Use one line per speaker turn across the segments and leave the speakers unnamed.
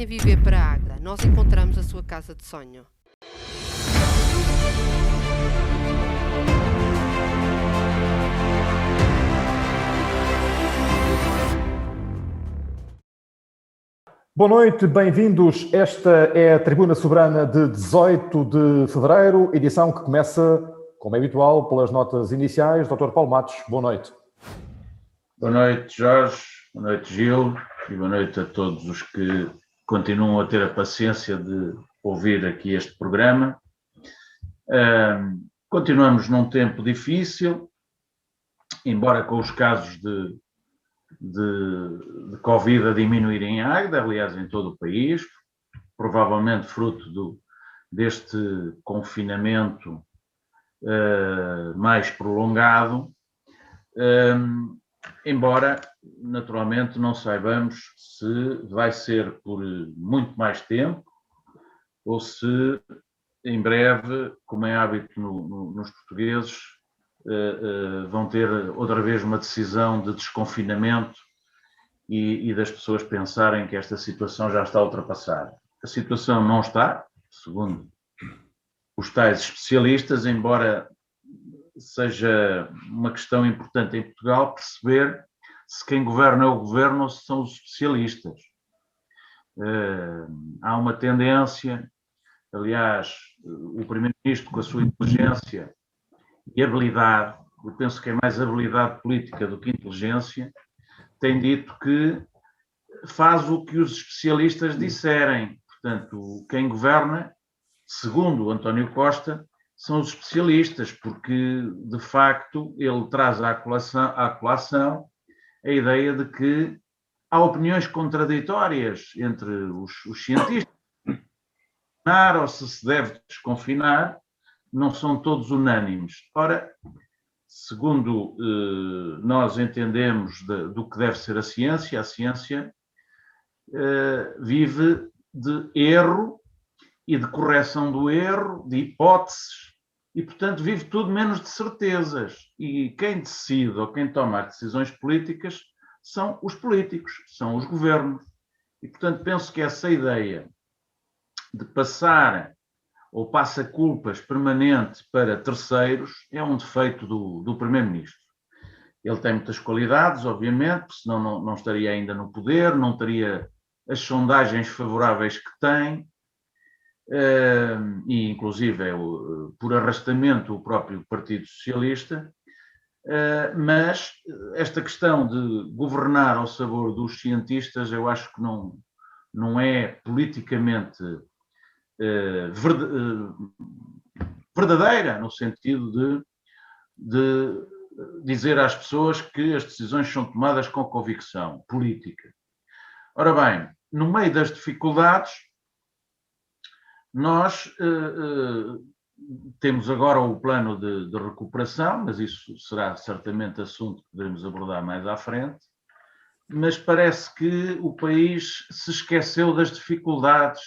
venha viver para Águeda. Nós encontramos a sua casa de sonho.
Boa noite, bem-vindos. Esta é a Tribuna Soberana de 18 de fevereiro, edição que começa, como é habitual, pelas notas iniciais. Dr. Paulo Matos, boa noite.
Boa noite, Jorge. Boa noite, Gil. E boa noite a todos os que continuam a ter a paciência de ouvir aqui este programa. Continuamos num tempo difícil, embora com os casos de Covid a diminuir em Águeda, aliás, em todo o país, provavelmente fruto deste confinamento mais prolongado, embora, naturalmente, não saibamos se vai ser por muito mais tempo ou se, em breve, como é hábito nos portugueses, vão ter outra vez uma decisão de desconfinamento e das pessoas pensarem que esta situação já está ultrapassada. A situação não está, segundo os tais especialistas, embora seja uma questão importante em Portugal perceber se quem governa é o governo ou se são os especialistas. Há uma tendência, aliás, o Primeiro-Ministro, com a sua inteligência e habilidade, eu penso que é mais habilidade política do que inteligência, tem dito que faz o que os especialistas disserem. Portanto, quem governa, segundo o António Costa, são os especialistas, porque, de facto, ele traz à colação a ideia de que há opiniões contraditórias entre os cientistas. Ou se deve desconfinar, não são todos unânimes. Ora, segundo nós entendemos do que deve ser a ciência vive de erro e de correção do erro, de hipóteses, e, portanto, vive tudo menos de certezas. E quem decide ou quem toma as decisões políticas são os políticos, são os governos. E, portanto, penso que essa ideia de passar ou passa culpas permanente para terceiros é um defeito do Primeiro-Ministro. Ele tem muitas qualidades, obviamente, porque senão não estaria ainda no poder, não teria as sondagens favoráveis que tem, e inclusive por arrastamento o próprio Partido Socialista, mas esta questão de governar ao sabor dos cientistas eu acho que não é politicamente verdadeira, no sentido de dizer às pessoas que as decisões são tomadas com convicção política. Ora bem, no meio das dificuldades, nós temos agora o plano de recuperação, mas isso será certamente assunto que poderemos abordar mais à frente, mas parece que o país se esqueceu das dificuldades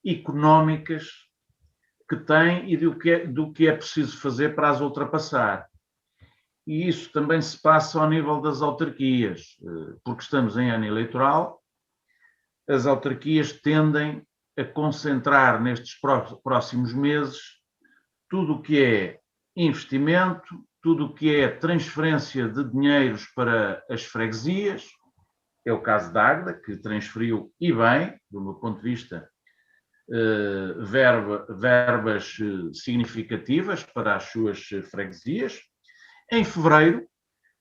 económicas que tem e do que é preciso fazer para as ultrapassar. E isso também se passa ao nível das autarquias, porque estamos em ano eleitoral, as autarquias tendem a concentrar nestes próximos meses tudo o que é investimento, tudo o que é transferência de dinheiros para as freguesias, é o caso da Águeda, que transferiu, e bem, do meu ponto de vista, verbas significativas para as suas freguesias, em fevereiro,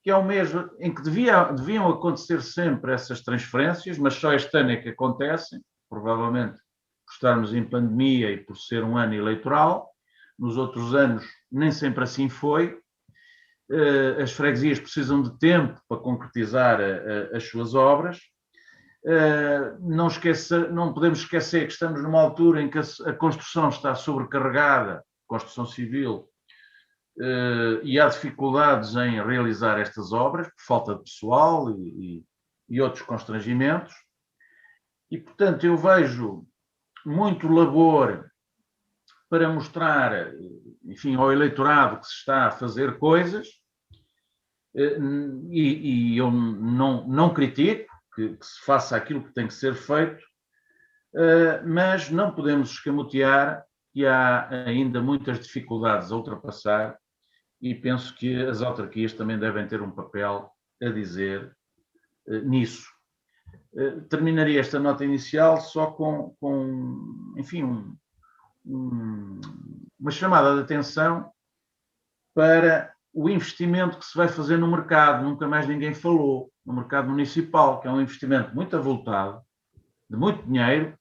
que é o mês em que deviam acontecer sempre essas transferências, mas só este ano é que acontecem, provavelmente por estarmos em pandemia e por ser um ano eleitoral. Nos outros anos nem sempre assim foi. As freguesias precisam de tempo para concretizar as suas obras. Não podemos esquecer que estamos numa altura em que a construção está sobrecarregada, construção civil, e há dificuldades em realizar estas obras por falta de pessoal e outros constrangimentos. E, portanto, eu vejo muito labor para mostrar, enfim, ao eleitorado que se está a fazer coisas, e eu não critico que se faça aquilo que tem que ser feito, mas não podemos escamotear que há ainda muitas dificuldades a ultrapassar e penso que as autarquias também devem ter um papel a dizer nisso. Terminaria esta nota inicial só enfim, uma chamada de atenção para o investimento que se vai fazer no mercado, nunca mais ninguém falou, no mercado municipal, que é um investimento muito avultado, de muito dinheiro,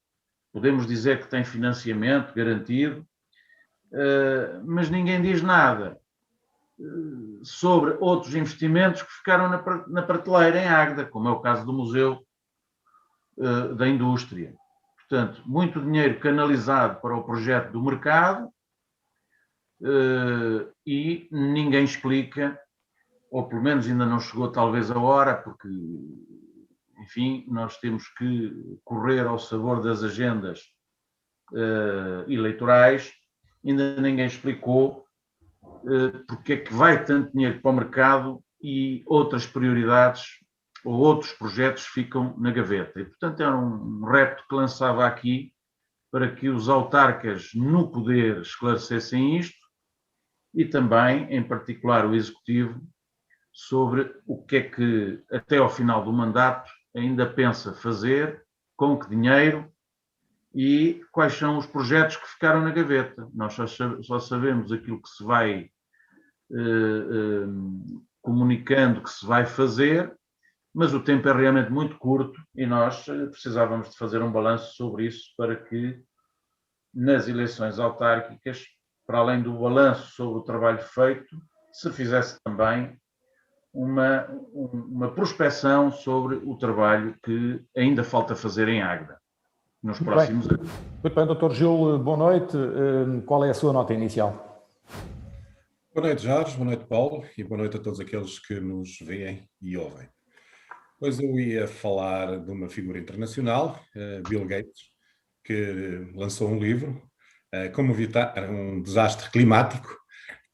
podemos dizer que tem financiamento garantido, mas ninguém diz nada sobre outros investimentos que ficaram na prateleira em Águeda, como é o caso do Museu da Indústria. Portanto, muito dinheiro canalizado para o projeto do mercado e ninguém explica, ou pelo menos ainda não chegou talvez a hora, porque, enfim, nós temos que correr ao sabor das agendas eleitorais, ainda ninguém explicou porque é que vai tanto dinheiro para o mercado e outras prioridades ou outros projetos ficam na gaveta. E, portanto, era um repto que lançava aqui para que os autarcas no poder esclarecessem isto e também, em particular, o Executivo, sobre o que é que, até ao final do mandato, ainda pensa fazer, com que dinheiro e quais são os projetos que ficaram na gaveta. Nós só sabemos aquilo que se vai comunicando que se vai fazer, mas o tempo é realmente muito curto e nós precisávamos de fazer um balanço sobre isso para que nas eleições autárquicas, para além do balanço sobre o trabalho feito, se fizesse também uma prospecção sobre o trabalho que ainda falta fazer em Águeda nos próximos anos.
Muito bem, Dr. Gil, boa noite. Qual é a sua nota inicial?
Boa noite, Jorge, boa noite, Paulo, e boa noite a todos aqueles que nos veem e ouvem. Pois eu ia falar de uma figura internacional, Bill Gates, que lançou um livro, Como Evitar um Desastre Climático,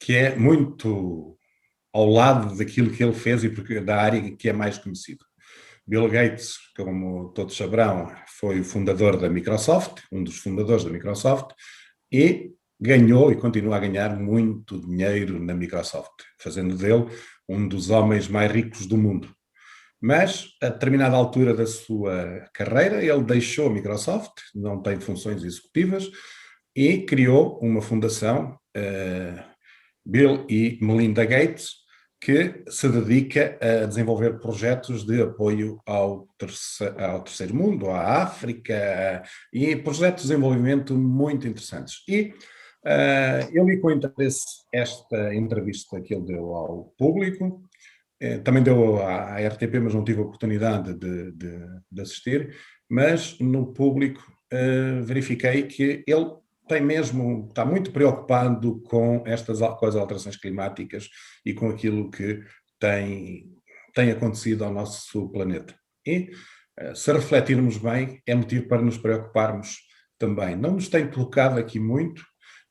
que é muito ao lado daquilo que ele fez e da área que é mais conhecido. Bill Gates, como todos saberão, foi o fundador da Microsoft, um dos fundadores da Microsoft, e ganhou e continua a ganhar muito dinheiro na Microsoft, fazendo dele um dos homens mais ricos do mundo. Mas, a determinada altura da sua carreira, ele deixou a Microsoft, não tem funções executivas, e criou uma fundação, Bill e Melinda Gates, que se dedica a desenvolver projetos de apoio ao terceiro mundo, à África, e projetos de desenvolvimento muito interessantes. E eu li com interesse esta entrevista que ele deu ao público, também deu à RTP, mas não tive a oportunidade de assistir, mas no público verifiquei que ele está muito preocupado com com as alterações climáticas e com aquilo que tem acontecido ao nosso planeta. E, se refletirmos bem, é motivo para nos preocuparmos também. Não nos tem tocado aqui muito,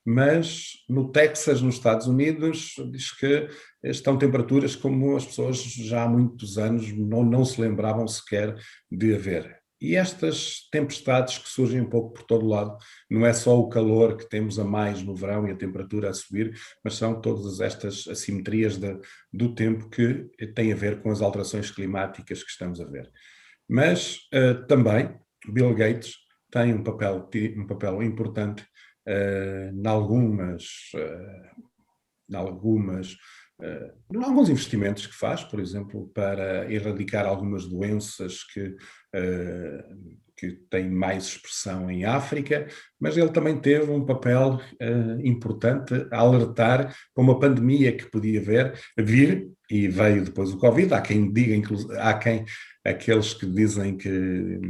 mas no Texas, nos Estados Unidos, diz que estão temperaturas como as pessoas já há muitos anos não se lembravam sequer de haver. E estas tempestades que surgem um pouco por todo lado, não é só o calor que temos a mais no verão e a temperatura a subir, mas são todas estas assimetrias do tempo que têm a ver com as alterações climáticas que estamos a ver. Mas também Bill Gates tem um papel importante em alguns investimentos que faz, por exemplo, para erradicar algumas doenças que têm mais expressão em África, mas ele também teve um papel importante a alertar para uma pandemia que podia vir, e veio depois o Covid. Há quem diga, aqueles que dizem que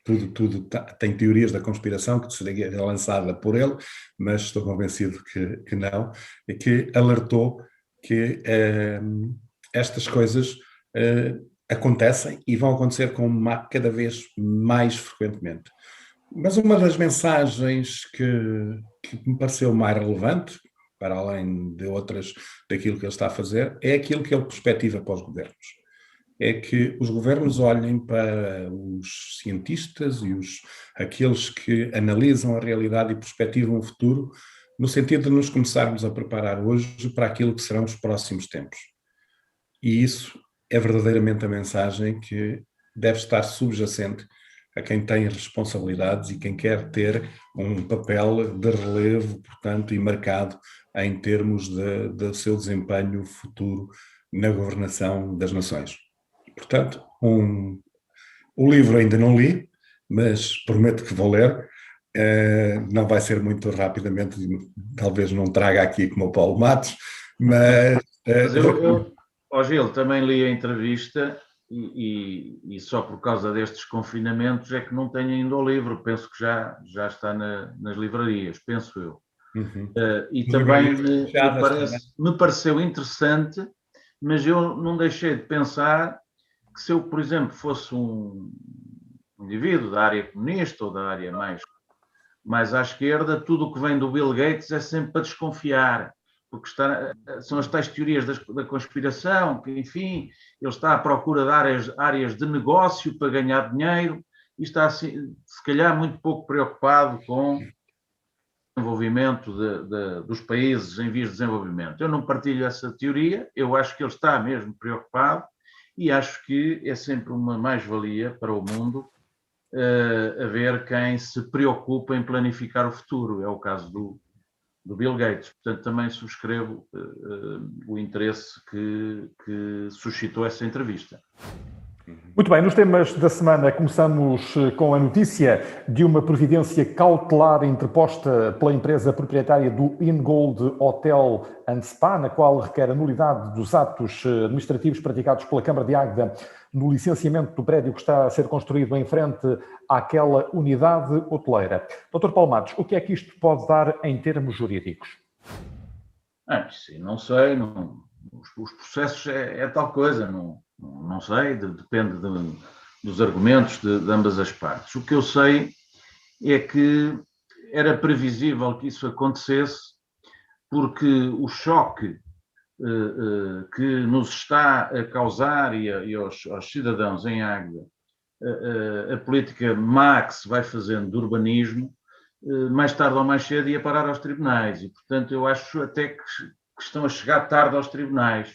tudo tem teorias da conspiração que seria lançada por ele, mas estou convencido que não, e que alertou que estas coisas acontecem e vão acontecer cada vez mais frequentemente. Mas uma das mensagens que me pareceu mais relevante, para além de outras daquilo que ele está a fazer, é aquilo que ele perspectiva para os governos. é que os governos olhem para os cientistas e aqueles que analisam a realidade e perspectivam o futuro, no sentido de nos começarmos a preparar hoje para aquilo que serão os próximos tempos. E isso é verdadeiramente a mensagem que deve estar subjacente a quem tem responsabilidades e quem quer ter um papel de relevo, portanto, e marcado em termos do seu desempenho futuro na governação das nações. Portanto, o livro ainda não li, mas prometo que vou ler. Não vai ser muito rapidamente, talvez não traga aqui como o Paulo Matos, mas
Gil, também li a entrevista e só por causa destes confinamentos é que não tenho ainda o livro. Penso que já está nas livrarias, penso eu. E também me pareceu interessante, mas eu não deixei de pensar que se eu, por exemplo, fosse um indivíduo da área comunista ou da área mais à esquerda, tudo o que vem do Bill Gates é sempre para desconfiar, porque são as tais teorias da conspiração, que, enfim, ele está à procura de áreas de negócio para ganhar dinheiro e está, assim, se calhar, muito pouco preocupado com o desenvolvimento dos países em vias de desenvolvimento. Eu não partilho essa teoria, eu acho que ele está mesmo preocupado e acho que é sempre uma mais-valia para o mundo haver quem se preocupa em planificar o futuro. É o caso do Bill Gates. Portanto, também subscrevo o interesse que suscitou essa entrevista.
Muito bem, nos temas da semana começamos com a notícia de uma providência cautelar interposta pela empresa proprietária do InGold Hotel and Spa, na qual requer a nulidade dos atos administrativos praticados pela Câmara de Águeda no licenciamento do prédio que está a ser construído em frente àquela unidade hoteleira. Dr. Paulo Matos, o que é que isto pode dar em termos jurídicos?
Sim, não sei, os processos é tal coisa, não sei, depende dos argumentos de ambas as partes. O que eu sei é que era previsível que isso acontecesse, porque o choque que nos está a causar e aos cidadãos em Águeda, a política má que se vai fazendo de urbanismo, mais tarde ou mais cedo ia parar aos tribunais. E, portanto, eu acho até que estão a chegar tarde aos tribunais,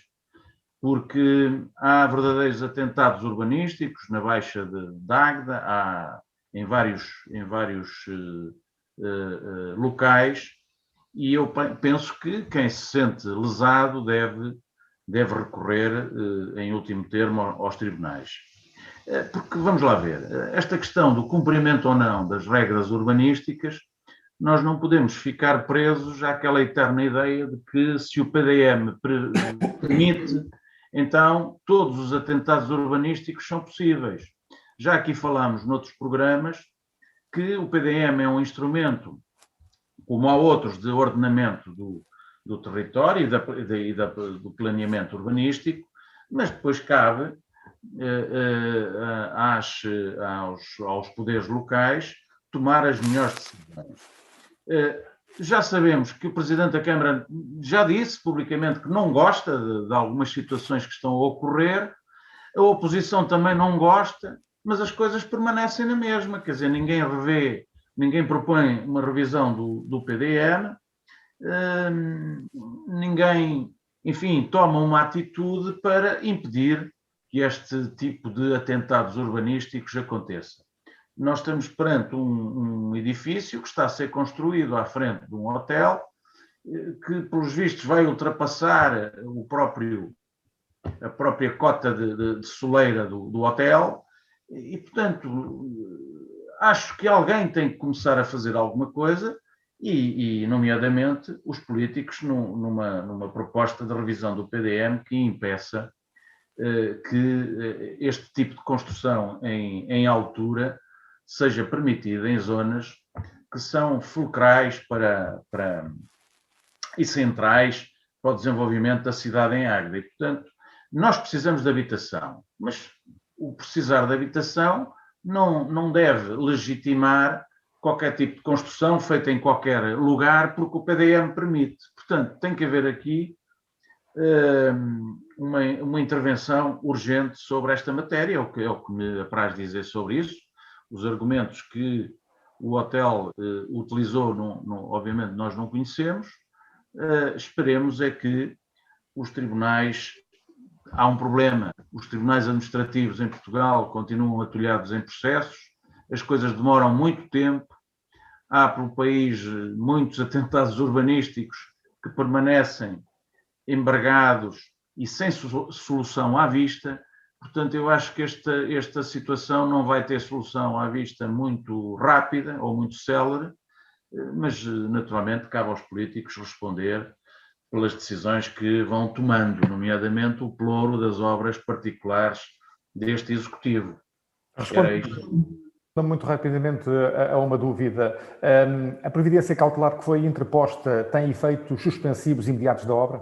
porque há verdadeiros atentados urbanísticos na Baixa de Águeda, em vários locais, e eu penso que quem se sente lesado deve recorrer, em último termo, aos tribunais. Porque, vamos lá ver, esta questão do cumprimento ou não das regras urbanísticas, nós não podemos ficar presos àquela eterna ideia de que se o PDM permite, então todos os atentados urbanísticos são possíveis. Já aqui falámos noutros programas que o PDM é um instrumento, como há outros, de ordenamento do território e do planeamento urbanístico, mas depois cabe aos poderes locais tomar as melhores decisões. Já sabemos que o Presidente da Câmara já disse publicamente que não gosta de algumas situações que estão a ocorrer, a oposição também não gosta, mas as coisas permanecem na mesma, quer dizer, ninguém propõe uma revisão do PDM, ninguém, enfim, toma uma atitude para impedir que este tipo de atentados urbanísticos aconteça. Nós estamos perante um edifício que está a ser construído à frente de um hotel, que, pelos vistos, vai ultrapassar a própria cota de soleira do hotel, e, portanto, acho que alguém tem que começar a fazer alguma coisa, e nomeadamente, os políticos, numa proposta de revisão do PDM que impeça que este tipo de construção em altura seja permitida em zonas que são fulcrais e centrais para o desenvolvimento da cidade em Águeda. E, portanto, nós precisamos de habitação, mas o precisar de habitação não deve legitimar qualquer tipo de construção feita em qualquer lugar, porque o PDM permite. Portanto, tem que haver aqui uma intervenção urgente sobre esta matéria, é o que me apraz dizer sobre isso. Os argumentos que o hotel utilizou, obviamente, nós não conhecemos. Esperemos é que os tribunais... Há um problema, os tribunais administrativos em Portugal continuam atolhados em processos, as coisas demoram muito tempo, há pelo país muitos atentados urbanísticos que permanecem embargados e sem solução à vista. Portanto, eu acho que esta situação não vai ter solução à vista muito rápida ou muito célere, mas naturalmente cabe aos políticos responder pelas decisões que vão tomando, nomeadamente o pelouro das obras particulares deste Executivo.
Respondo muito rapidamente a uma dúvida. A providência cautelar que foi interposta tem efeitos suspensivos imediatos da obra?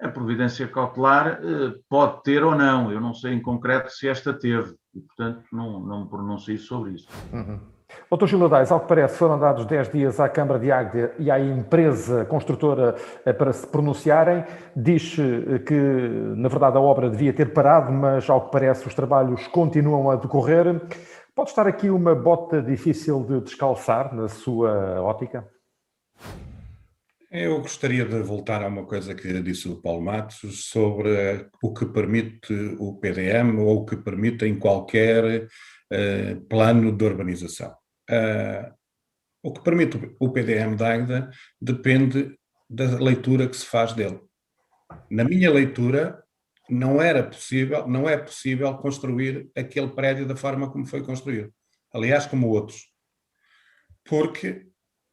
A providência cautelar pode ter ou não. Eu não sei em concreto se esta teve e, portanto, não me pronuncio sobre isso.
Dr. Gil Adais, ao que parece, foram dados 10 dias à Câmara de Águeda e à empresa construtora para se pronunciarem. Diz que, na verdade, a obra devia ter parado, mas, ao que parece, os trabalhos continuam a decorrer. Pode estar aqui uma bota difícil de descalçar, na sua ótica?
Eu gostaria de voltar a uma coisa que disse o Paulo Matos sobre o que permite o PDM ou o que permite em qualquer plano de urbanização. O que permite o PDM de Águeda depende da leitura que se faz dele. Na minha leitura, não é possível construir aquele prédio da forma como foi construído. Aliás, como outros. Porque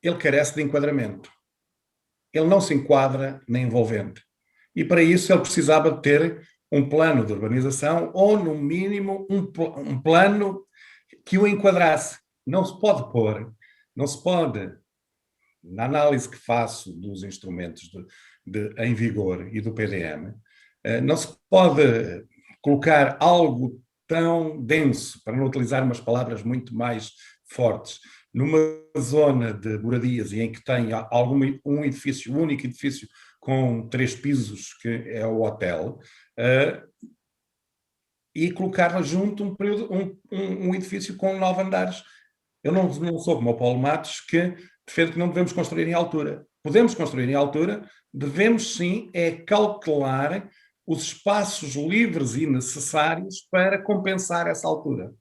ele carece de enquadramento. Ele não se enquadra na envolvente. E para isso ele precisava de ter um plano de urbanização ou, no mínimo, um plano que o enquadrasse. Não se pode, na análise que faço dos instrumentos em vigor e do PDM, não se pode colocar algo tão denso, para não utilizar umas palavras muito mais fortes, numa zona de moradias e em que tem um edifício, um único edifício com 3 pisos, que é o hotel, e colocar junto um edifício com 9 andares. Eu não sou como o Paulo Matos, que defende que não devemos construir em altura. Podemos construir em altura, devemos sim cautelar os espaços livres e necessários para compensar essa altura.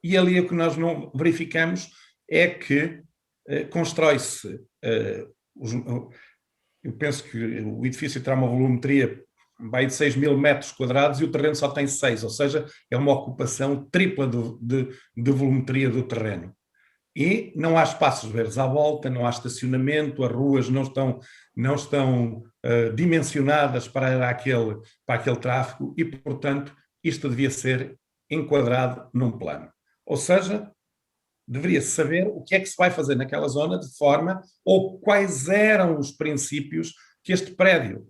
E ali o que nós não verificamos é que constrói-se... eu penso que o edifício terá uma volumetria vai de 6.000 metros quadrados e o terreno só tem 6, ou seja, é uma ocupação tripla de volumetria do terreno. E não há espaços verdes à volta, não há estacionamento, as ruas não estão dimensionadas para aquele tráfego e, portanto, isto devia ser enquadrado num plano. Ou seja, deveria-se saber o que é que se vai fazer naquela zona de forma, ou quais eram os princípios que este prédio,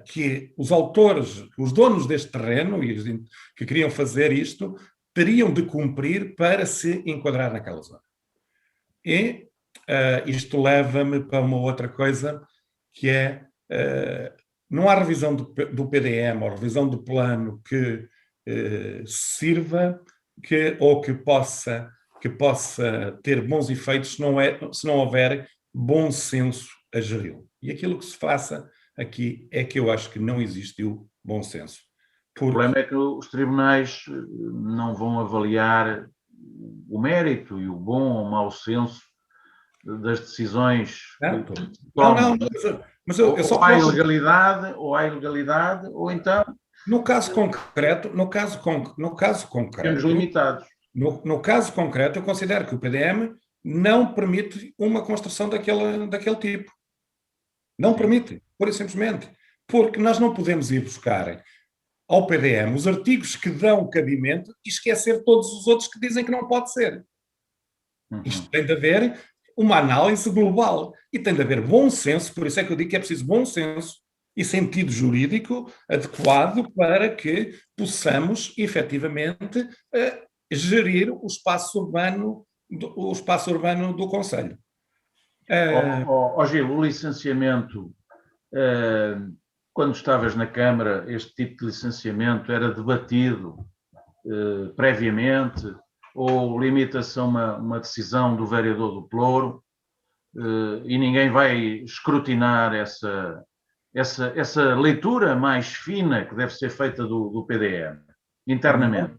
que os autores, os donos deste terreno e que queriam fazer isto, teriam de cumprir para se enquadrar naquela zona. E isto leva-me para uma outra coisa, que é, não há revisão do PDM ou revisão do plano que sirva ou que possa ter bons efeitos se não houver bom senso a geri-lo. E aquilo que se faça aqui é que eu acho que não existiu bom senso.
O problema é que os tribunais não vão avaliar o mérito e o bom ou mau senso das decisões.
Mas eu só
ou há ilegalidade, ou então...
No caso concreto,
temos limitados.
No caso concreto, eu considero que o PDM não permite uma construção daquele tipo. Não permite, pura e simplesmente. Porque nós não podemos ir buscar ao PDM os artigos que dão cabimento e esquecer todos os outros que dizem que não pode ser. Isto tem de haver uma análise global e tem de haver bom senso, por isso é que eu digo que é preciso bom senso e sentido jurídico adequado para que possamos, efetivamente, gerir o espaço urbano do concelho.
Gil, o licenciamento quando estavas na Câmara, este tipo de licenciamento era debatido previamente, ou limita-se a uma decisão do vereador do Pelouro, e ninguém vai escrutinar essa leitura mais fina que deve ser feita do PDM, internamente.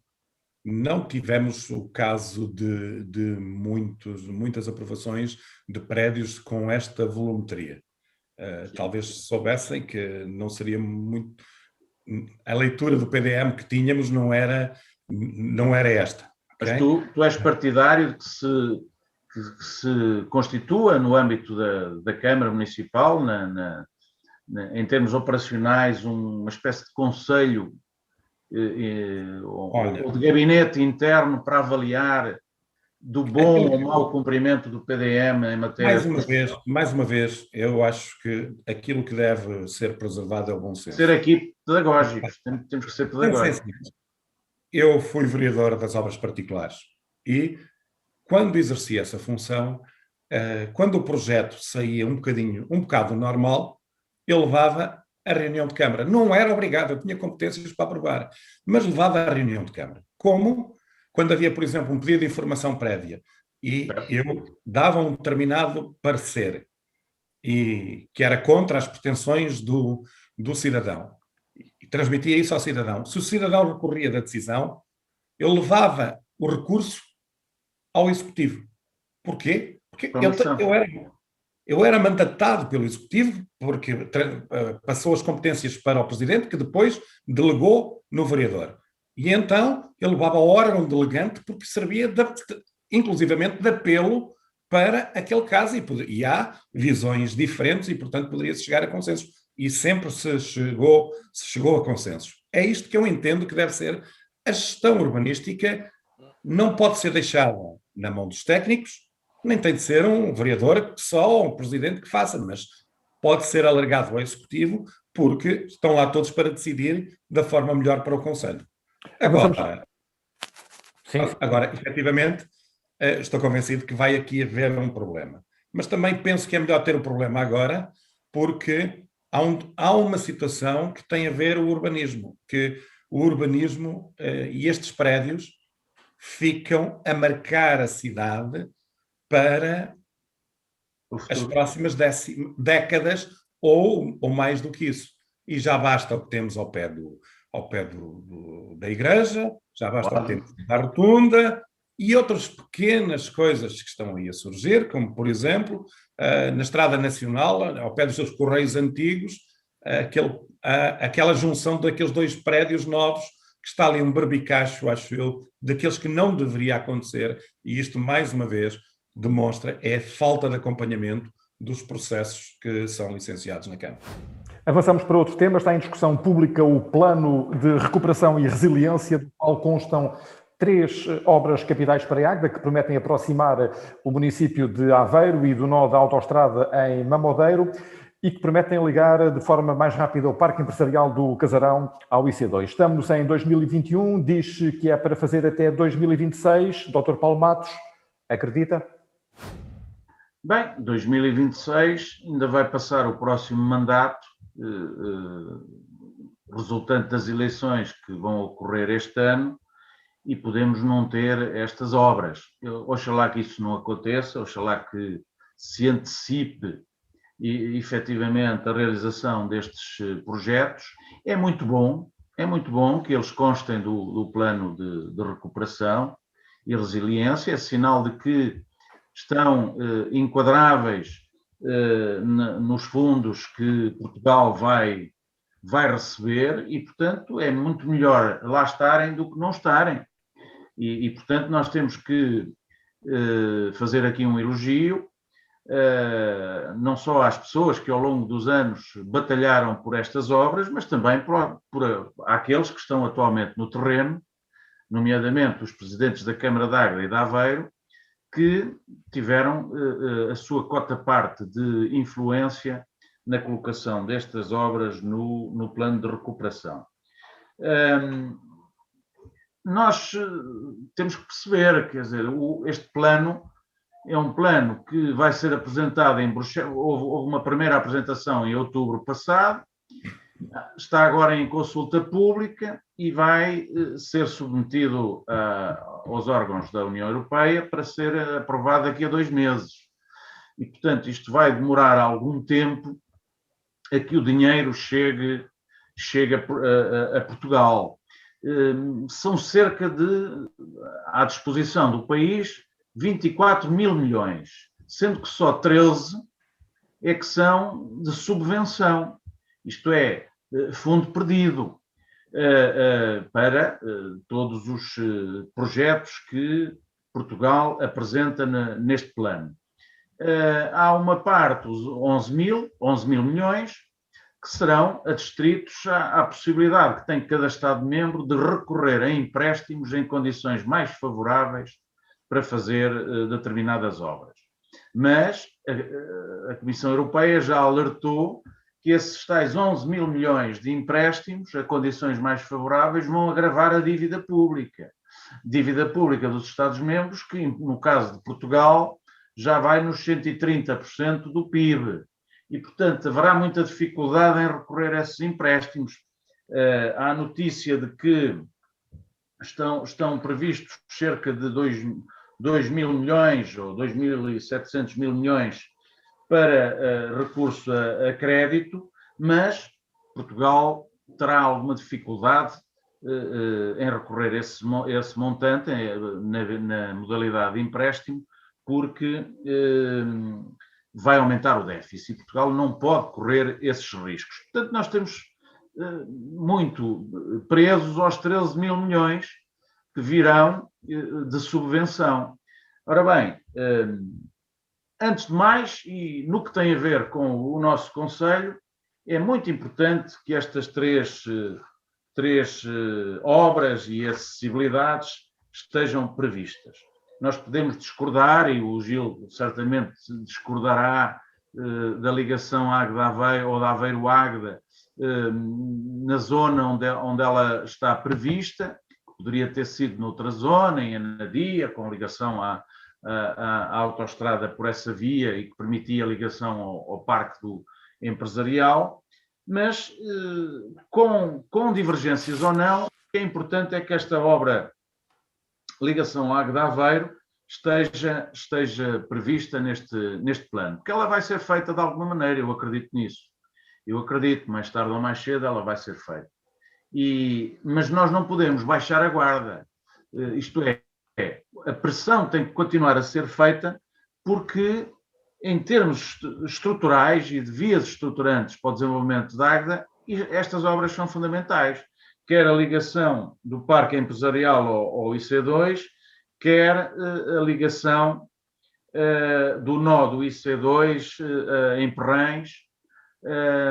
Não tivemos o caso de muitas aprovações de prédios com esta volumetria. Talvez soubessem que não seria muito... A leitura do PDM que tínhamos não era esta.
Mas
Okay?
tu és partidário de que se constitua no âmbito da Câmara Municipal, em termos operacionais, uma espécie de conselho ou de gabinete interno para avaliar do bom ou mau cumprimento do PDM em matéria...
Mais uma vez, eu acho que aquilo que deve ser preservado é o bom senso.
Ser aqui pedagógicos, temos que ser pedagógicos.
Eu fui vereador das obras particulares e, quando exerci essa função, quando o projeto saía um bocado normal, eu levava a reunião de Câmara. Não era obrigado, eu tinha competências para aprovar, mas levava a reunião de Câmara. Como quando havia, por exemplo, um pedido de informação prévia e eu dava um determinado parecer e que era contra as pretensões do cidadão e transmitia isso ao cidadão. Se o cidadão recorria da decisão, eu levava o recurso ao Executivo. Porquê? Porque eu era mandatado pelo Executivo, porque passou as competências para o Presidente, que depois delegou no vereador. E então eu levava ao órgão delegante porque servia inclusivamente de apelo para aquele caso e há visões diferentes e, portanto, poderia-se chegar a consensos. E sempre se chegou a consensos. É isto que eu entendo que deve ser a gestão urbanística. Não pode ser deixada na mão dos técnicos, nem tem de ser um vereador só, um presidente que faça, mas pode ser alargado ao Executivo, porque estão lá todos para decidir da forma melhor para o Conselho. Agora, efetivamente, estou convencido que vai aqui haver um problema. Mas também penso que é melhor ter o problema agora, porque há uma situação que tem a ver com o urbanismo, que o urbanismo e estes prédios ficam a marcar a cidade para as próximas décadas ou mais do que isso. E já basta o que temos ao pé da igreja, já basta o que temos da rotunda e outras pequenas coisas que estão aí a surgir, como, por exemplo, na Estrada Nacional, ao pé dos seus correios antigos, aquela junção daqueles dois prédios novos, que está ali um barbicacho, acho eu, daqueles que não deveria acontecer, e isto, mais uma vez, demonstra a falta de acompanhamento dos processos que são licenciados na Câmara.
Avançamos para outro tema. Está em discussão pública o Plano de Recuperação e Resiliência, do qual constam 3 obras capitais para a Águeda, que prometem aproximar o município de Aveiro e do nó da autoestrada em Mamodeiro, e que prometem ligar de forma mais rápida o Parque Empresarial do Casarão ao IC2. Estamos em 2021, diz que é para fazer até 2026. Dr. Paulo Matos, acredita?
Bem, 2026 ainda vai passar o próximo mandato, resultante das eleições que vão ocorrer este ano, e podemos não ter estas obras. Oxalá que isso não aconteça, oxalá que se antecipe e efetivamente a realização destes projetos. É muito bom que eles constem do plano de recuperação e resiliência, é sinal de que estão enquadráveis nos fundos que Portugal vai receber e, portanto, é muito melhor lá estarem do que não estarem. E portanto, nós temos que fazer aqui um elogio, não só às pessoas que ao longo dos anos batalharam por estas obras, mas também por aqueles que estão atualmente no terreno, nomeadamente os presidentes da Câmara de Águeda e de Aveiro, que tiveram a sua cota-parte de influência na colocação destas obras no plano de recuperação. Nós temos que perceber, quer dizer, este plano é um plano que vai ser apresentado em Bruxelas. Houve uma primeira apresentação em outubro passado, está agora em consulta pública e vai ser submetido aos órgãos da União Europeia para ser aprovado daqui a 2 meses. E, portanto, isto vai demorar algum tempo a que o dinheiro chegue a Portugal. São cerca de, à disposição do país, 24 mil milhões, sendo que só 13 é que são de subvenção, isto é, fundo perdido, para todos os projetos que Portugal apresenta neste plano. Há uma parte, os 11 mil milhões, que serão adstritos à possibilidade que tem cada Estado-membro de recorrer a empréstimos em condições mais favoráveis para fazer determinadas obras. Mas a Comissão Europeia já alertou que esses tais 11 mil milhões de empréstimos a condições mais favoráveis vão agravar a dívida pública. Dívida pública dos Estados-membros que, no caso de Portugal, já vai nos 130% do PIB. E, portanto, haverá muita dificuldade em recorrer a esses empréstimos. Há a notícia de que estão previstos cerca de 2 mil milhões ou 2.700 mil milhões para recurso a crédito, mas Portugal terá alguma dificuldade em recorrer a esse montante na modalidade de empréstimo, porque vai aumentar o déficit. Portugal não pode correr esses riscos. Portanto, nós estamos muito presos aos 13 mil milhões que virão de subvenção. Ora bem, antes de mais, e no que tem a ver com o nosso Conselho, é muito importante que estas três obras e acessibilidades estejam previstas. Nós podemos discordar, e o Gil certamente discordará da ligação Águeda-Aveiro ou da Aveiro-Águeda na zona onde ela está prevista, poderia ter sido noutra zona, em Anadia, com ligação à autoestrada por essa via e que permitia a ligação ao parque empresarial, mas com divergências ou não, o que é importante é que esta obra ligação Águeda-Aveiro esteja prevista neste plano, porque ela vai ser feita de alguma maneira, eu acredito nisso. Eu acredito, mais tarde ou mais cedo, ela vai ser feita. Mas nós não podemos baixar a guarda. Isto é, a pressão tem que continuar a ser feita, porque em termos estruturais e de vias estruturantes para o desenvolvimento da Águeda, estas obras são fundamentais. Quer a ligação do parque empresarial ao IC2, quer a ligação do nó do IC2 em Perrães,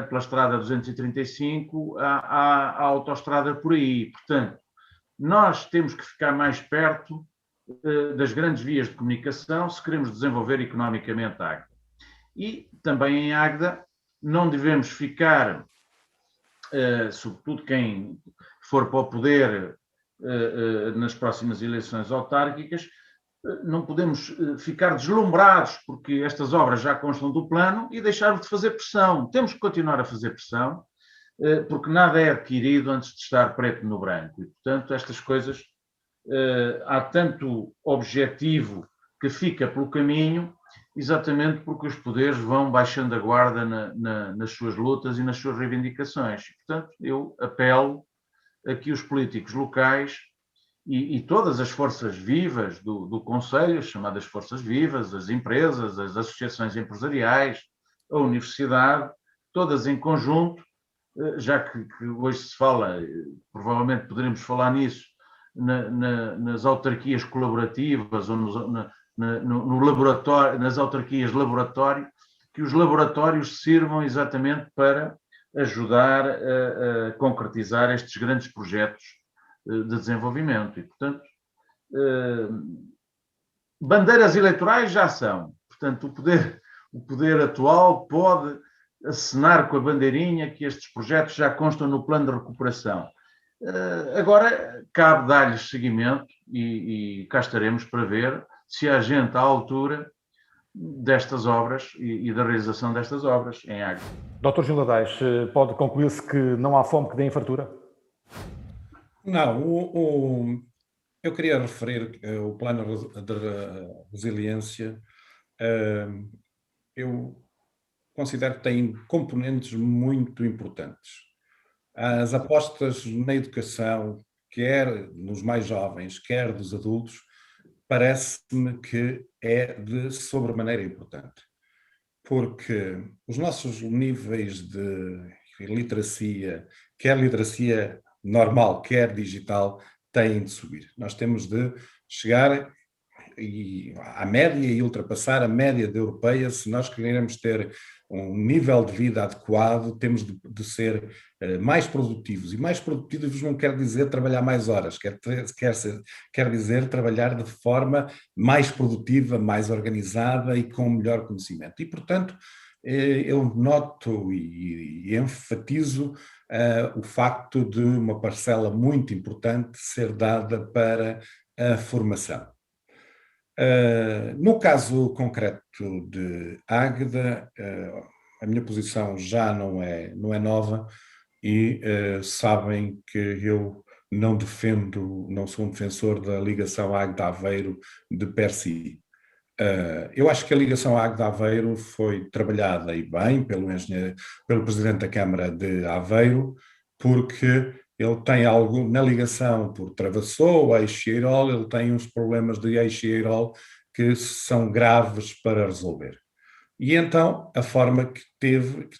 pela estrada 235, à autoestrada por aí. Portanto, nós temos que ficar mais perto das grandes vias de comunicação se queremos desenvolver economicamente a Águeda. E também em Águeda não devemos ficar, sobretudo quem for para o poder nas próximas eleições autárquicas, não podemos ficar deslumbrados porque estas obras já constam do plano e deixarmos de fazer pressão. Temos que continuar a fazer pressão, porque nada é adquirido antes de estar preto no branco. E, portanto, estas coisas, há tanto objetivo que fica pelo caminho, exatamente porque os poderes vão baixando a guarda nas suas lutas e nas suas reivindicações. E, portanto, eu apelo a que os políticos locais e todas as forças vivas do Conselho, as chamadas forças vivas, as empresas, as associações empresariais, a universidade, todas em conjunto, já que hoje se fala, provavelmente poderemos falar nisso, nas autarquias colaborativas ou no laboratório, nas autarquias laboratório, que os laboratórios sirvam exatamente para ajudar a concretizar estes grandes projetos de desenvolvimento. E, portanto, bandeiras eleitorais já são. Portanto, o poder atual pode acenar com a bandeirinha que estes projetos já constam no plano de recuperação. Agora, cabe dar-lhes seguimento e cá estaremos para ver se há gente à altura destas obras e da realização destas obras em Águeda.
Dr. Gil Nadais, pode concluir-se que não há fome que dê em fartura?
Não, eu queria referir o plano de resiliência. Eu considero que tem componentes muito importantes. As apostas na educação, quer nos mais jovens, quer dos adultos, parece-me que é de sobremaneira importante, porque os nossos níveis de literacia, quer literacia normal, quer digital, têm de subir. Nós temos de chegar à média e ultrapassar a média da europeia. Se nós queremos ter um nível de vida adequado, temos de ser mais produtivos. E mais produtivos não quer dizer trabalhar mais horas, quer dizer trabalhar de forma mais produtiva, mais organizada e com melhor conhecimento. E, portanto, eu noto e enfatizo o facto de uma parcela muito importante ser dada para a formação. No caso concreto de Águeda, a minha posição já não é nova e sabem que eu não sou um defensor da ligação Águeda-Aveiro de per si. Eu acho que a ligação Águeda-Aveiro foi trabalhada e bem pelo Presidente da Câmara de Aveiro, porque ele tem algo na ligação por Travassou, Eixo-Eirol, ele tem uns problemas de Eixo-Eirol que são graves para resolver. E então a forma que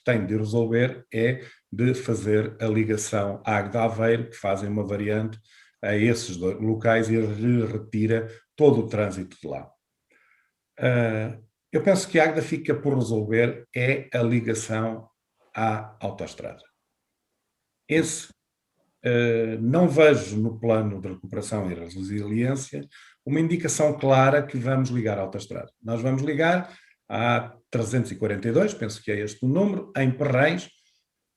tem de resolver é de fazer a ligação Águeda-Aveiro, que fazem uma variante a esses dois locais e lhe retira todo o trânsito de lá. Eu penso que a Águeda fica por resolver é a ligação à autoestrada. Não vejo no plano de recuperação e resiliência uma indicação clara que vamos ligar à autoestrada. Nós vamos ligar à 342, penso que é este o número, em Perrens,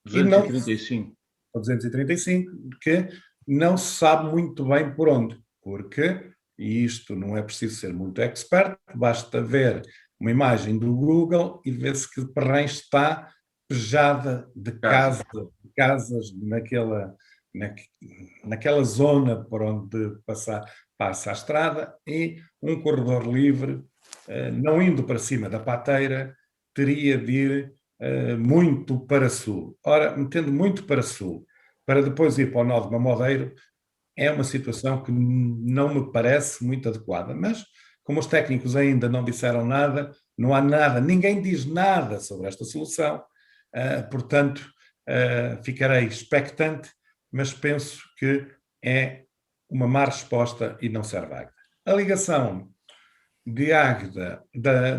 235.
Ou 235, que não se sabe muito bem por onde, porque, e isto não é preciso ser muito expert, basta ver uma imagem do Google e ver-se que Perrens está pejada de casas naquela zona por onde passa a estrada, e um corredor livre, não indo para cima da Pateira, teria de ir muito para sul. Ora, metendo muito para sul, para depois ir para o nó de Mamodeiro, é uma situação que não me parece muito adequada, mas como os técnicos ainda não disseram nada, não há nada, ninguém diz nada sobre esta solução, portanto, ficarei expectante, mas penso que é uma má resposta e não serve a Águeda. A ligação de Águeda,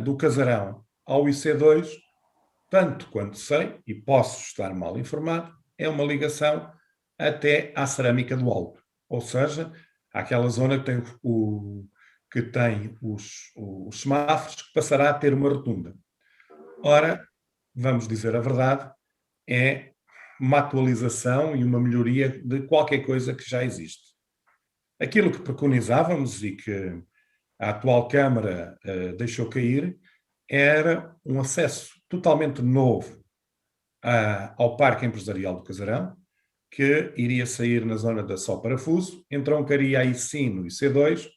do Casarão ao IC2, tanto quanto sei, e posso estar mal informado, é uma ligação até à Cerâmica do Alto, ou seja, àquela zona que tem os semáforos, que passará a ter uma rotunda. Ora, vamos dizer a verdade, é uma atualização e uma melhoria de qualquer coisa que já existe. Aquilo que preconizávamos e que a atual Câmara deixou cair era um acesso totalmente novo ao Parque Empresarial do Casarão, que iria sair na zona da Só Parafuso, entroncaria aí sim no IC2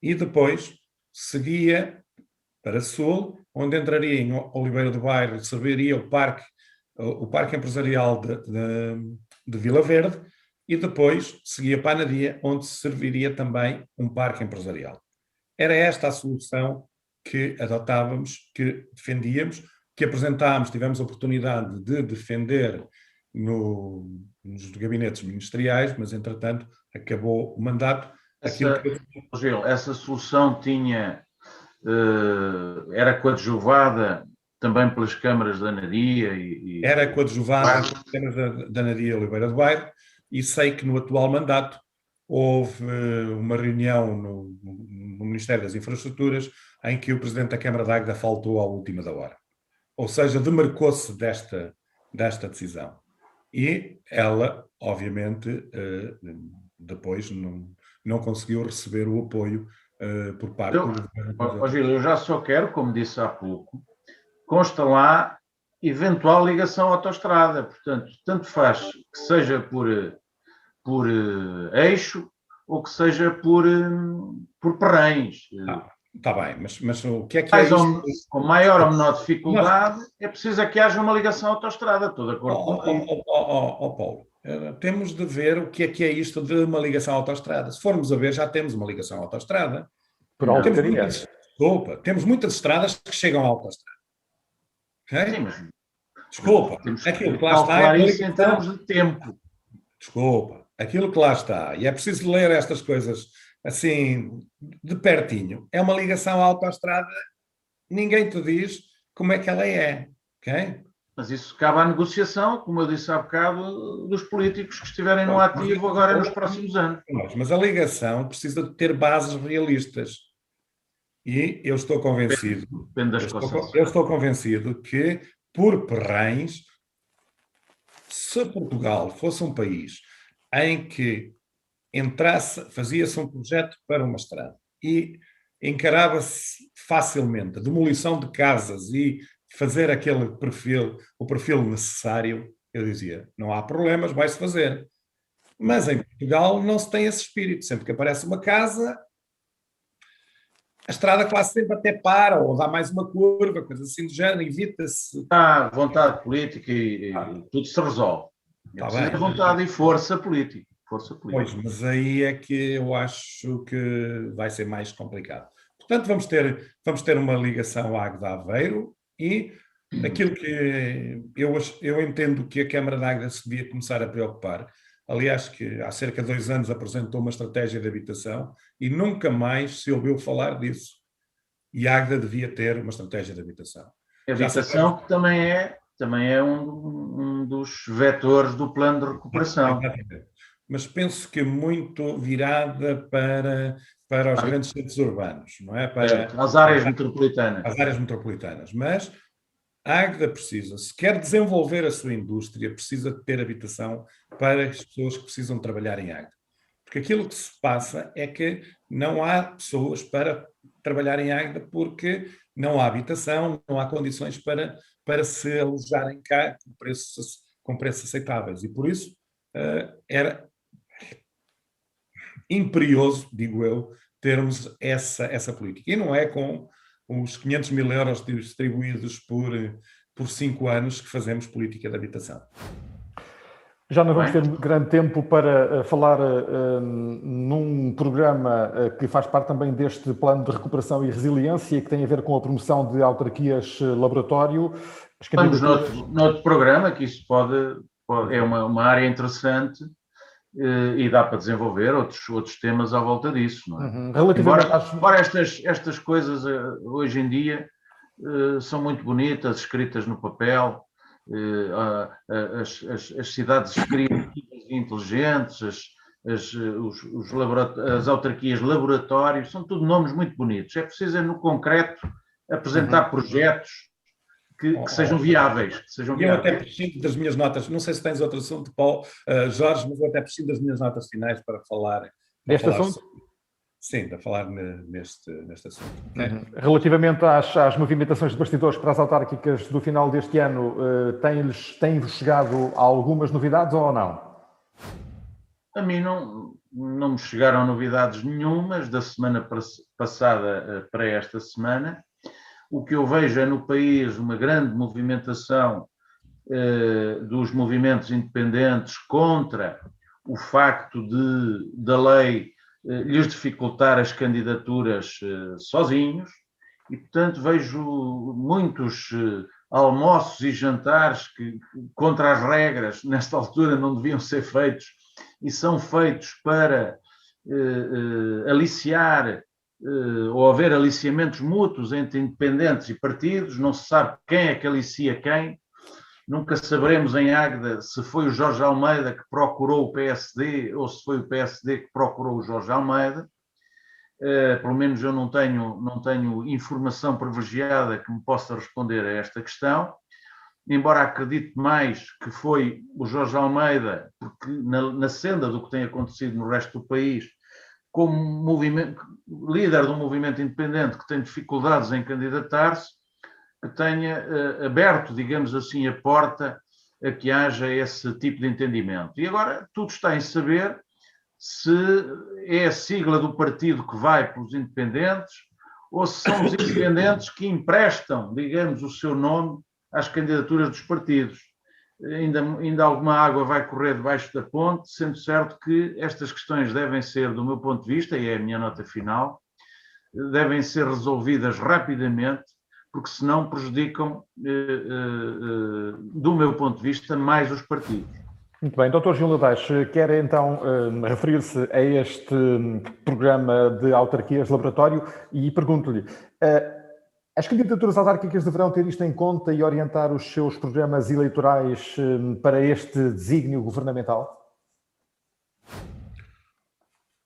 e depois seguia para sul, onde entraria em Oliveira do Bairro, serviria o Parque Empresarial de Vila Verde, e depois seguia para Anadia, onde serviria também um parque empresarial. Era esta a solução que adotávamos, que defendíamos, que apresentámos, tivemos a oportunidade de defender nos gabinetes ministeriais, mas entretanto acabou o mandato.
Essa solução era coadjuvada também pelas câmaras da Anadia?
Era coadjuvada pelas câmaras da Anadia e Oliveira do Bairro, e sei que no atual mandato houve uma reunião no Ministério das Infraestruturas em que o Presidente da Câmara de Águeda faltou à última da hora. Ou seja, demarcou-se desta decisão. E ela, obviamente, depois não conseguiu receber o apoio por parte do governo.
Gil, eu já só quero, como disse há pouco, consta lá eventual ligação à autoestrada. Portanto, tanto faz que seja por eixo ou que seja por Perrens.
Está bem, mas o que é isto?
Com maior ou menor dificuldade, é preciso que haja uma ligação à autoestrada. Estou de acordo contigo.
Paulo, temos de ver o que é isto de uma ligação à autoestrada. Se formos a ver, já temos uma ligação à autoestrada. Temos muitas estradas que chegam à autoestrada. Okay?
Sim, mas
desculpa, aquilo que lá está
isso em termos de tempo.
Desculpa, aquilo que lá está, e é preciso ler estas coisas assim, de pertinho, é uma ligação à autoestrada, ninguém te diz como é que ela é, ok?
Mas isso cabe à negociação, como eu disse há bocado, dos políticos que estiverem no ativo agora nos próximos anos.
Mas a ligação precisa de ter bases realistas. E eu estou convencido, eu estou convencido que, por Perrens, se Portugal fosse um país em que fazia-se um projeto para uma estrada e encarava-se facilmente a demolição de casas e fazer o perfil necessário, eu dizia, não há problemas, vai-se fazer. Mas em Portugal não se tem esse espírito. Sempre que aparece uma casa, a estrada quase sempre até para, ou dá mais uma curva, coisa assim do género, evita-se.
Há vontade política e tudo se resolve. É vontade e força política.
Pois, mas aí é que eu acho que vai ser mais complicado. Portanto, vamos ter uma ligação à Águeda de Aveiro e aquilo que eu entendo que a Câmara de Águeda se devia começar a preocupar. Aliás, que há cerca de 2 anos apresentou uma estratégia de habitação e nunca mais se ouviu falar disso. E a Águeda devia ter uma estratégia de habitação.
A habitação que também é um dos vetores do plano de recuperação.
Mas penso que muito virada para os grandes centros urbanos, não é? Para
as áreas metropolitanas.
As áreas metropolitanas. Mas a Águeda precisa, se quer desenvolver a sua indústria, precisa de ter habitação para as pessoas que precisam trabalhar em Águeda. Porque aquilo que se passa é que não há pessoas para trabalhar em Águeda porque não há habitação, não há condições para se alojarem cá com preços aceitáveis. E por isso era imperioso, digo eu, termos essa política. E não é com os 500 mil euros distribuídos por 5 anos que fazemos política de habitação.
Já não vamos ter grande tempo para falar num programa que faz parte também deste plano de recuperação e resiliência, que tem a ver com a promoção de autarquias laboratório.
Estamos noutro programa, que isso é uma área interessante e dá para desenvolver outros temas à volta disso. Não é? Embora estas coisas hoje em dia são muito bonitas, escritas no papel, as cidades criativas e inteligentes, as autarquias laboratórios, são tudo nomes muito bonitos. É preciso, no concreto, apresentar projetos que sejam viáveis.
Eu até prescindo das minhas notas, não sei se tens outro assunto, Paulo, Jorge, mas eu até prescindo das minhas notas finais para falar...
Este assunto?
Sim, para falar neste assunto.
Relativamente às movimentações de bastidores para as autárquicas do final deste ano, tem-vos chegado algumas novidades ou não?
A mim não me chegaram novidades nenhumas da semana passada para esta semana. O que eu vejo é no país uma grande movimentação dos movimentos independentes contra o facto da lei lhes dificultar as candidaturas sozinhos e, portanto, vejo muitos almoços e jantares que, contra as regras, nesta altura não deviam ser feitos e são feitos para aliciar ou haver aliciamentos mútuos entre independentes e partidos, não se sabe quem é que alicia quem. Nunca saberemos em Águeda se foi o Jorge Almeida que procurou o PSD ou se foi o PSD que procurou o Jorge Almeida. Pelo menos eu não tenho informação privilegiada que me possa responder a esta questão, embora acredite mais que foi o Jorge Almeida, porque na senda do que tem acontecido no resto do país, como líder de um movimento independente que tem dificuldades em candidatar-se, que tenha aberto, digamos assim, a porta a que haja esse tipo de entendimento. E agora tudo está em saber se é a sigla do partido que vai pelos independentes ou se são os independentes que emprestam, digamos, o seu nome às candidaturas dos partidos. Ainda alguma água vai correr debaixo da ponte, sendo certo que estas questões devem ser, do meu ponto de vista, e é a minha nota final, devem ser resolvidas rapidamente, porque senão prejudicam, do meu ponto de vista, mais os partidos.
Muito bem, Dr. Gil Ladache, quer então referir-se a este programa de autarquias de laboratório e pergunto-lhe, as candidaturas autárquicas deverão ter isto em conta e orientar os seus programas eleitorais para este desígnio governamental?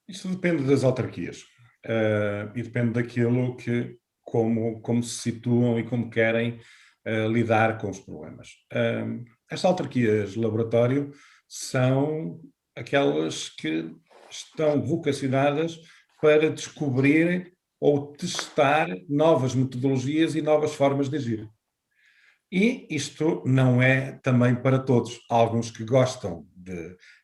Isso depende das autarquias e depende daquilo que, como se situam e como querem lidar com os problemas. Estas autarquias de laboratório são aquelas que estão vocacionadas para descobrir ou testar novas metodologias e novas formas de agir. E isto não é também para todos. Há alguns que gostam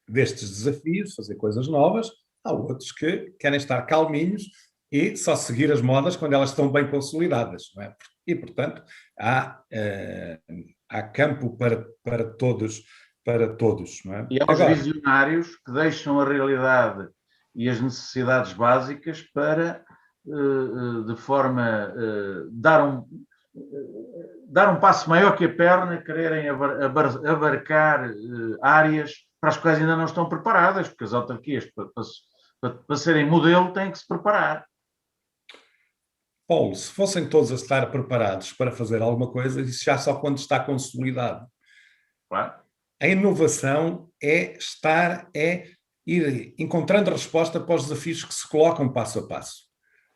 destes desafios, fazer coisas novas, há outros que querem estar calminhos e só seguir as modas quando elas estão bem consolidadas, não é? E, portanto, há campo para todos, não é?
E há os visionários que deixam a realidade e as necessidades básicas para, de forma, dar um passo maior que a perna, quererem abarcar áreas para as quais ainda não estão preparadas, porque as autarquias, para serem modelo, têm que se preparar.
Paulo, se fossem todos a estar preparados para fazer alguma coisa, isso já só quando está consolidado.
Claro.
A inovação é ir encontrando resposta para os desafios que se colocam passo a passo.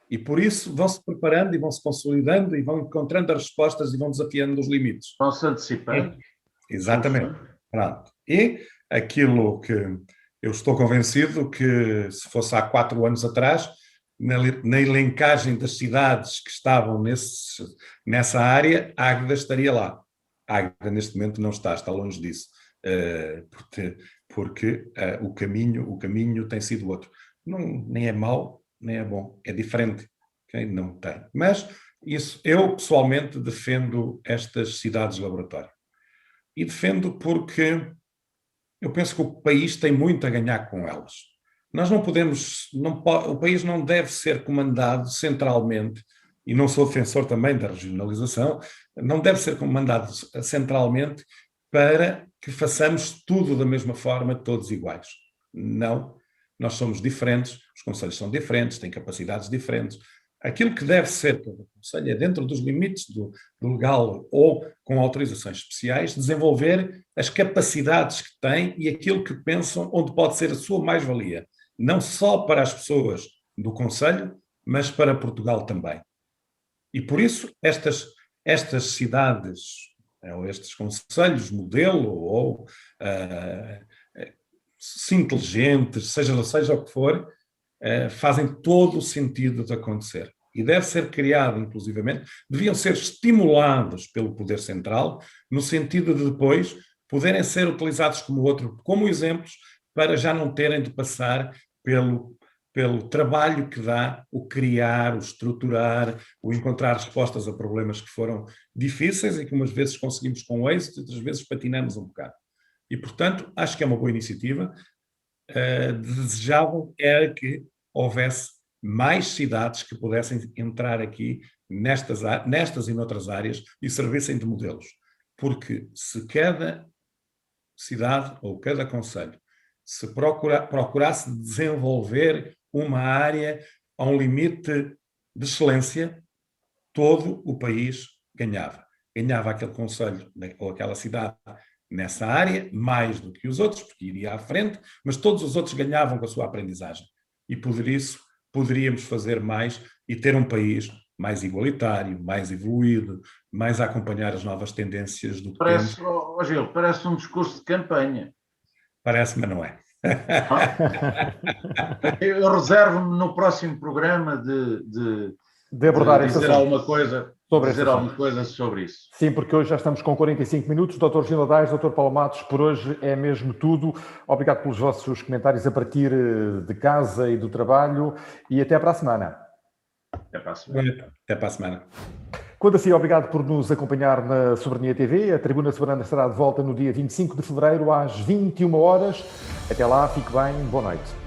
E por isso vão-se preparando e vão-se consolidando e vão encontrando as respostas e vão desafiando os limites.
Vão-se antecipando.
Exatamente. Pronto. E aquilo que eu estou convencido que se fosse há 4 anos atrás, na elencagem das cidades que estavam nessa área, Águeda estaria lá. Águeda neste momento não está longe disso, porque o caminho tem sido outro. Nem é mau, nem é bom, é diferente. Okay? Não tem. Mas isso, eu pessoalmente defendo estas cidades de laboratório. E defendo porque eu penso que o país tem muito a ganhar com elas. Nós não podemos, o país não deve ser comandado centralmente, e não sou defensor também da regionalização, não deve ser comandado centralmente para que façamos tudo da mesma forma, todos iguais. Não, nós somos diferentes, os concelhos são diferentes, têm capacidades diferentes. Aquilo que deve ser cada concelho é, dentro dos limites do legal ou com autorizações especiais, desenvolver as capacidades que têm e aquilo que pensam onde pode ser a sua mais-valia. Não só para as pessoas do concelho, mas para Portugal também. E por isso estas cidades, ou estes concelhos modelo, ou inteligentes, seja o que for, fazem todo o sentido de acontecer. E deve ser criado, inclusivamente, deviam ser estimulados pelo Poder Central, no sentido de depois poderem ser utilizados como exemplos, para já não terem de passar pelo trabalho que dá o criar, o estruturar, o encontrar respostas a problemas que foram difíceis e que umas vezes conseguimos com êxito e outras vezes patinamos um bocado. E, portanto, acho que é uma boa iniciativa. Desejável era que houvesse mais cidades que pudessem entrar aqui nestas e noutras áreas e servissem de modelos. Porque se cada cidade ou cada concelho se procurasse desenvolver uma área a um limite de excelência, todo o país ganhava. Ganhava aquele concelho ou aquela cidade nessa área, mais do que os outros, porque iria à frente, mas todos os outros ganhavam com a sua aprendizagem. E por isso poderíamos fazer mais e ter um país mais igualitário, mais evoluído, mais a acompanhar as novas tendências do tempo.
Gil, parece um discurso de campanha.
Parece, mas não é.
Eu reservo-me no próximo programa de
abordar esse
dizer
assunto.
alguma coisa sobre isso.
Sim, porque hoje já estamos com 45 minutos. Dr. Gil Adais, Dr. Paulo Matos, por hoje é mesmo tudo. Obrigado pelos vossos comentários a partir de casa e do trabalho e até para a semana.
Até para a semana.
Até para a semana.
Quando assim, obrigado por nos acompanhar na Soberania TV. A Tribuna Soberana estará de volta no dia 25 de fevereiro às 21 horas. Até lá, fique bem, boa noite.